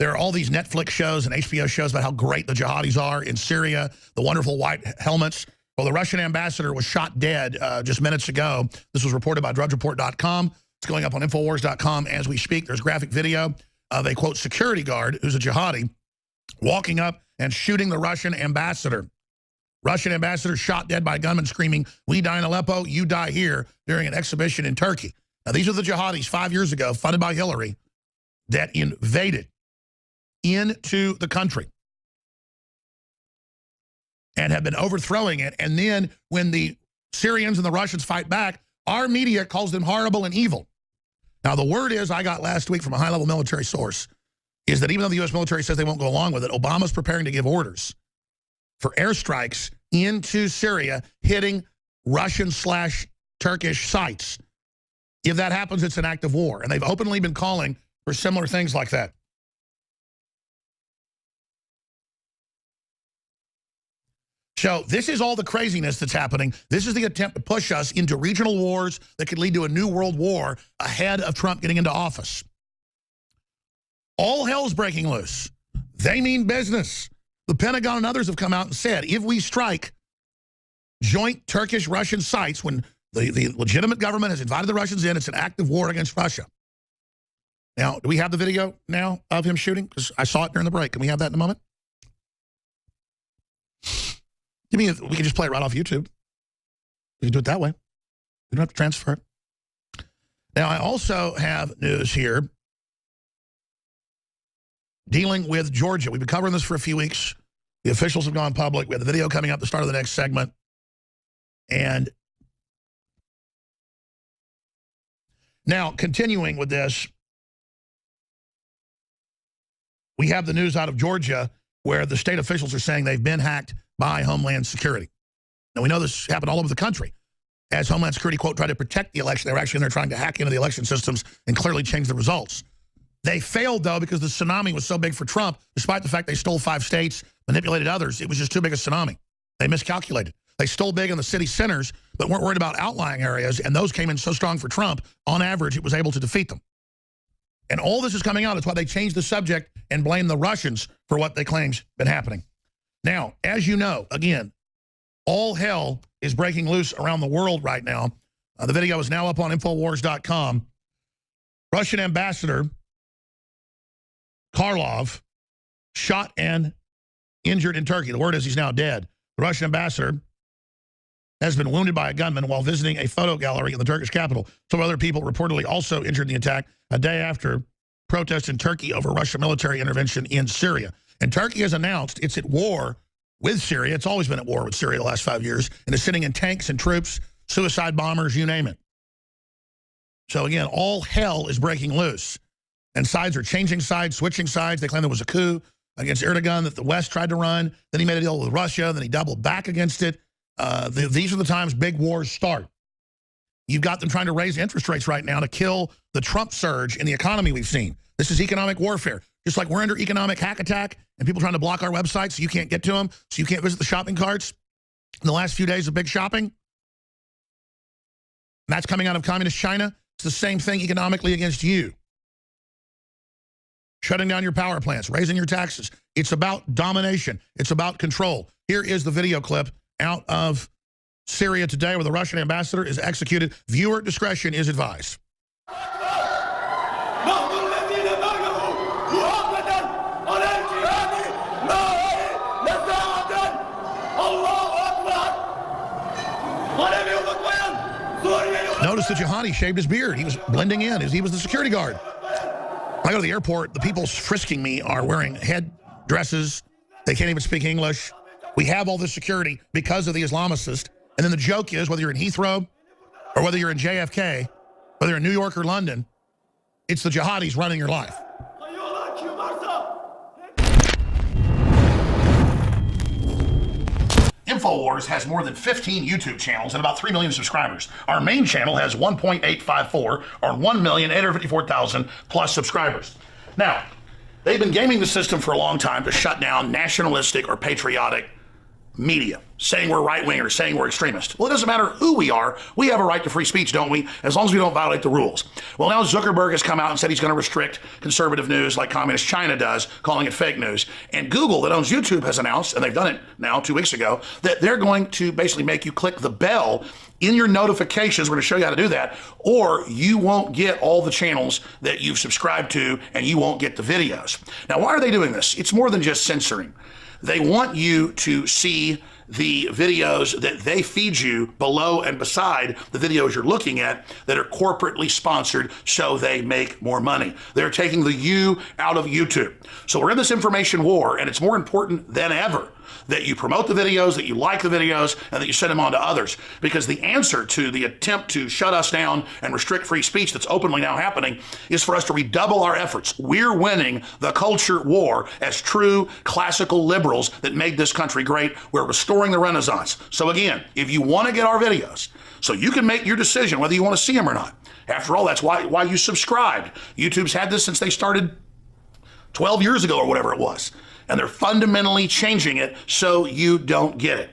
There are all these Netflix shows and HBO shows about how great the jihadis are in Syria, the wonderful white helmets. Well, the Russian ambassador was shot dead just minutes ago. This was reported by drudgereport.com. It's going up on Infowars.com as we speak. There's graphic video of a, quote, security guard who's a jihadi walking up and shooting the Russian ambassador. Russian ambassador shot dead by a gunman screaming, "We die in Aleppo, you die here," during an exhibition in Turkey. Now, these are the jihadis 5 years ago, funded by Hillary, that invaded into the country and have been overthrowing it. And then when the Syrians and the Russians fight back, our media calls them horrible and evil. Now, the word is I got last week from a high-level military source is that even though the U.S. military says they won't go along with it, Obama's preparing to give orders for airstrikes into Syria, hitting Russian/Turkish sites. If that happens, it's an act of war. And they've openly been calling for similar things like that. So this is all the craziness that's happening. This is the attempt to push us into regional wars that could lead to a new world war ahead of Trump getting into office. All hell's breaking loose. They mean business. The Pentagon and others have come out and said, if we strike joint Turkish-Russian sites when the legitimate government has invited the Russians in, it's an act of war against Russia. Now, do we have the video now of him shooting? Because I saw it during the break. Can we have that in a moment? We can just play it right off YouTube. We can do it that way. We don't have to transfer it. Now, I also have news here dealing with Georgia. We've been covering this for a few weeks. The officials have gone public. We have the video coming up at the start of the next segment. And now, continuing with this, we have the news out of Georgia where the state officials are saying they've been hacked by Homeland Security. Now, we know this happened all over the country. As Homeland Security, quote, tried to protect the election, they were actually in there trying to hack into the election systems and clearly change the results. They failed, though, because the tsunami was so big for Trump, despite the fact they stole 5 states, manipulated others. It was just too big a tsunami. They miscalculated. They stole big in the city centers, but weren't worried about outlying areas, and those came in so strong for Trump, on average, it was able to defeat them. And all this is coming out. That's why they changed the subject and blame the Russians for what they claim's been happening. Now, as you know, again, all hell is breaking loose around the world right now. The video is now up on Infowars.com. Russian ambassador Karlov shot and injured in Turkey. The word is he's now dead. The Russian ambassador has been wounded by a gunman while visiting a photo gallery in the Turkish capital. Some other people reportedly also injured in the attack a day after protests in Turkey over Russian military intervention in Syria. And Turkey has announced it's at war with Syria. It's always been at war with Syria the last 5 years, and is sending in tanks and troops, suicide bombers, you name it. So again, all hell is breaking loose. And sides are changing sides, switching sides. They claim there was a coup against Erdogan that the West tried to run. Then he made a deal with Russia. Then he doubled back against it. These are the times big wars start. You've got them trying to raise interest rates right now to kill the Trump surge in the economy we've seen. This is economic warfare. Just like we're under economic hack attack and people trying to block our websites so you can't get to them, so you can't visit the shopping carts in the last few days of big shopping. And that's coming out of communist China. It's the same thing economically against you. Shutting down your power plants, raising your taxes. It's about domination. It's about control. Here is the video clip out of Syria today where the Russian ambassador is executed. Viewer discretion is advised. Notice the jihadi shaved his beard. He was blending in. He was the security guard. When I go to the airport, the people frisking me are wearing head dresses. They can't even speak English. We have all this security because of the Islamicist. And then the joke is, whether you're in Heathrow or whether you're in JFK, whether you're in New York or London, it's the jihadis running your life. InfoWars has more than 15 YouTube channels and about 3 million subscribers. Our main channel has 1.854 or 1,854,000 plus subscribers. Now, they've been gaming the system for a long time to shut down nationalistic or patriotic media, saying we're right-wingers, saying we're extremists. Well, it doesn't matter who we are. We have a right to free speech, don't we? As long as we don't violate the rules. Well, now Zuckerberg has come out and said he's going to restrict conservative news like communist China does, calling it fake news. And Google, that owns YouTube, has announced, and they've done it now 2 weeks ago, that they're going to basically make you click the bell in your notifications. We're going to show you how to do that, or you won't get all the channels that you've subscribed to, and you won't get the videos. Now, why are they doing this? It's more than just censoring. They want you to see the videos that they feed you below and beside the videos you're looking at that are corporately sponsored so they make more money. They're taking the you out of YouTube. So we're in this information war, and it's more important than ever that you promote the videos, that you like the videos, and that you send them on to others. Because the answer to the attempt to shut us down and restrict free speech that's openly now happening is for us to redouble our efforts. We're winning the culture war as true classical liberals that made this country great. We're restoring the Renaissance. So again, if you want to get our videos, so you can make your decision whether you want to see them or not. After all, that's why you subscribed. YouTube's had this since they started 12 years ago or whatever it was. And they're fundamentally changing it so you don't get it.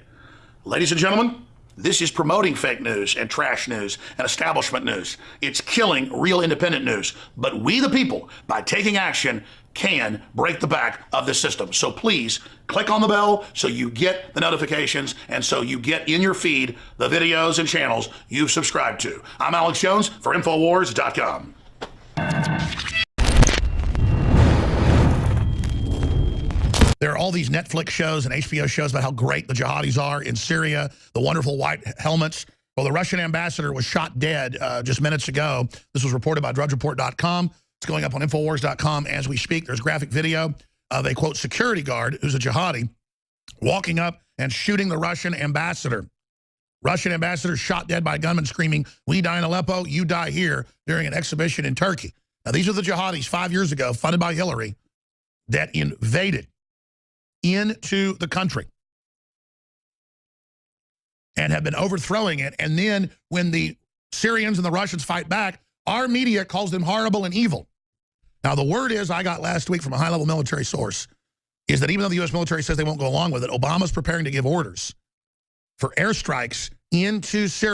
Ladies and gentlemen, this is promoting fake news and trash news and establishment news. It's killing real independent news. But we, the people, by taking action, can break the back of the system. So please click on the bell so you get the notifications and so you get in your feed the videos and channels you've subscribed to. I'm Alex Jones for Infowars.com. There are all these Netflix shows and HBO shows about how great the jihadis are in Syria, the wonderful white helmets. Well, the Russian ambassador was shot dead just minutes ago. This was reported by DrudgeReport.com. It's going up on Infowars.com as we speak. There's graphic video of a, quote, security guard who's a jihadi walking up and shooting the Russian ambassador. Russian ambassador shot dead by a gunman screaming, "We die in Aleppo, you die here," during an exhibition in Turkey. Now, these are the jihadis 5 years ago, funded by Hillary, that invaded into the country and have been overthrowing it. And then when the Syrians and the Russians fight back, our media calls them horrible and evil. Now, the word is I got last week from a high-level military source is that even though the U.S. military says they won't go along with it, Obama's preparing to give orders for airstrikes into Syria.